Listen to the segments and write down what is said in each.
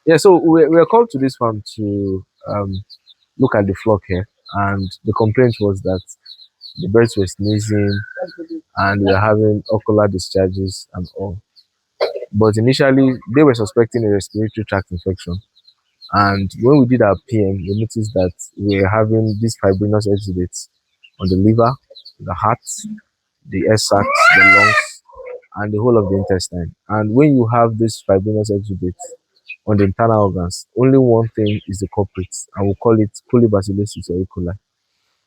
Yeah, so we're called to this farm to look at the flock here, and the complaint was that the birds were sneezing and we were having ocular discharges and all. But initially, they were suspecting a respiratory tract infection. And when we did our PM, we noticed that we were having these fibrinous exudates on the liver, the heart, the air sacs, the lungs, and the whole of the intestine. And when you have this fibrinous exudates on the internal organs, only one thing is the culprit, and we'll call it Colibacillosis or E. coli.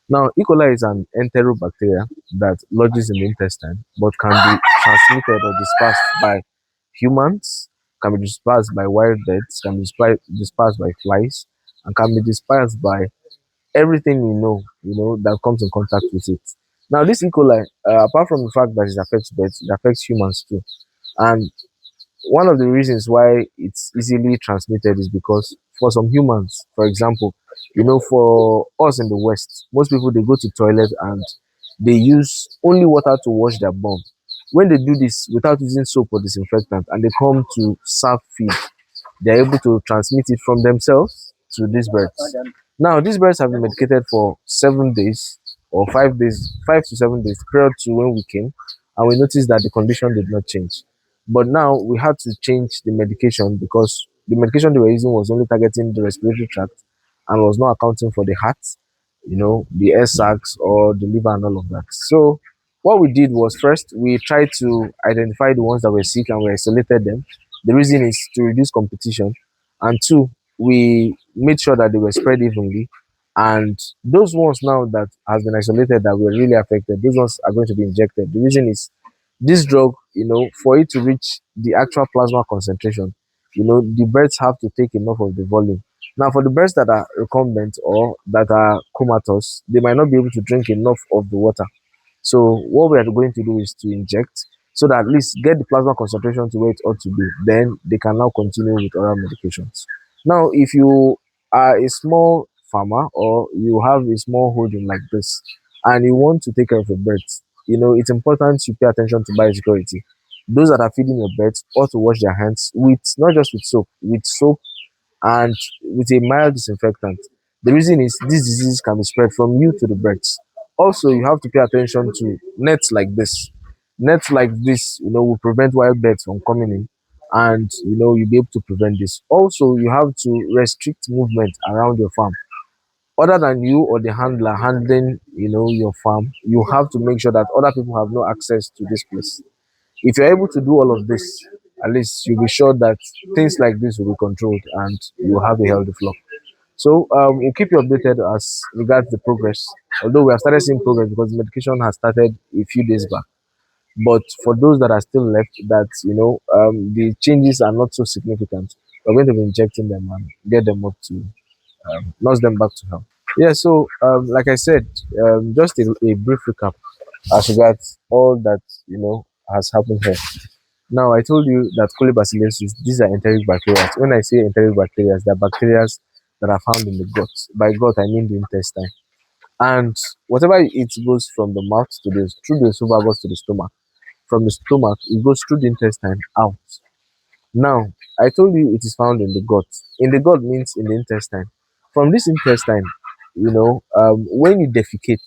Now, E. coli is an enterobacteria that lodges in the intestine but can be transmitted or dispersed by humans, can be dispersed by wild birds, can be dispersed by flies, and can be dispersed by everything that comes in contact with it. Now, this E. coli, apart from the fact that it affects birds, it affects humans too. And one of the reasons why it's easily transmitted is because for some humans, for example, for us in the West, most people they go to toilet and they use only water to wash their bum. When they do this without using soap or disinfectant and they come to serve feed, they're able to transmit it from themselves to these birds. Now, these birds have been medicated for 7 days or 5 days, 5 to 7 days prior to when we came, and we noticed that the condition did not change. But now we had to change the medication because the medication they were using was only targeting the respiratory tract and was not accounting for the heart, the air sacs or the liver and all of that. So what we did was first we tried to identify the ones that were sick and we isolated them. The reason is to reduce competition, and two, we made sure that they were spread evenly. And those ones now that has been isolated that were really affected, those ones are going to be injected. The reason is this drug, for it to reach the actual plasma concentration, the birds have to take enough of the volume. Now, for the birds that are recumbent or that are comatose, they might not be able to drink enough of the water. So what we are going to do is to inject so that at least get the plasma concentration to where it ought to be. Then they can now continue with oral medications. Now, if you are a small farmer or you have a small holding like this and you want to take care of the birds, it's important you pay attention to biosecurity. Those that are feeding your birds ought to wash their hands with not just with soap and with a mild disinfectant. The reason is this disease can be spread from you to the birds. Also, you have to pay attention to nets like this. Nets like this, will prevent wild birds from coming in, and you'll be able to prevent this. Also, you have to restrict movement around your farm. Other than you or the handler handling, your farm, you have to make sure that other people have no access to this place. If you're able to do all of this, at least you'll be sure that things like this will be controlled and you'll have a healthy flock. So we'll keep you updated as regards the progress. Although we have started seeing progress because the medication has started a few days back. But for those that are still left, that the changes are not so significant, we're going to be injecting them and get them up to nurse them back to health. Yeah. So like I said, just a brief recap as regards all that has happened here. Now, I told you that Colibacillosis, these are enteric bacteria. When I say enteric bacteria, they're bacteria that are found in the gut. By gut, I mean the intestine. And whatever you eat goes from the mouth to through the esophagus to the stomach. From the stomach, it goes through the intestine out. Now, I told you it is found in the gut. In the gut means in the intestine. From this intestine, when you defecate,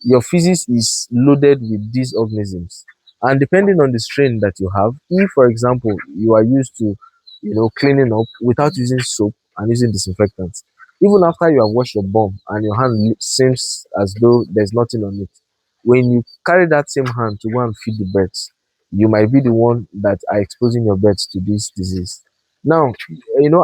your feces is loaded with these organisms. And depending on the strain that you have, if, for example, you are used to, cleaning up without using soap and using disinfectants, even after you have washed your bum and your hand seems as though there's nothing on it, when you carry that same hand to go and feed the birds, you might be the one that are exposing your birds to this disease. Now,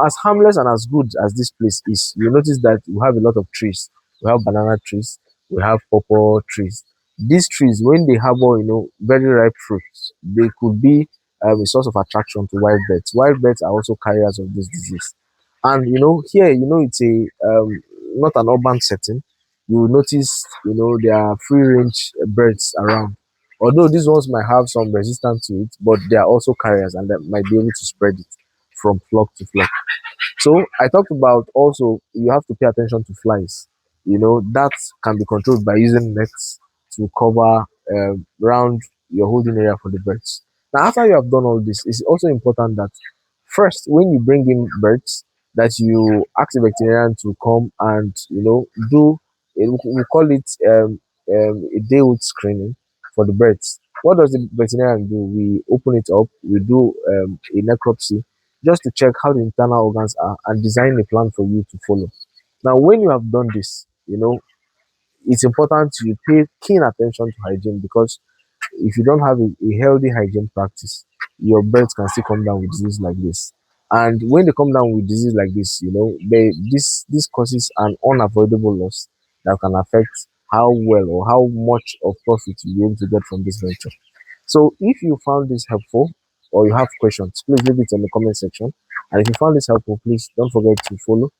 as harmless and as good as this place is, you notice that we have a lot of trees. We have banana trees, we have pawpaw trees. These trees, when they harbor, very ripe fruits, they could be a source of attraction to wild birds. Wild birds are also carriers of this disease. And here, it's a not an urban setting. You will notice, there are free range birds around. Although these ones might have some resistance to it, but they are also carriers and they might be able to spread it from flock to flock. So I talked about also you have to pay attention to flies. That can be controlled by using nets to cover around your holding area for the birds. Now, after you have done all this, it's also important that First, when you bring in birds, that you ask the veterinarian to come and do we call it a day old screening for the birds. What does the veterinarian do? We open it up, we do a necropsy just to check how the internal organs are and design a plan for you to follow. Now, when you have done this, it's important you pay keen attention to hygiene, because if you don't have a healthy hygiene practice, your birds can still come down with disease like this. And when they come down with disease like this, this causes an unavoidable loss that can affect how well or how much of profit you'll be able to get from this venture. So if you found this helpful or you have questions, please leave it in the comment section. And if you found this helpful, please don't forget to follow,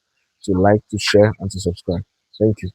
to like, to share, and to subscribe. Thank you.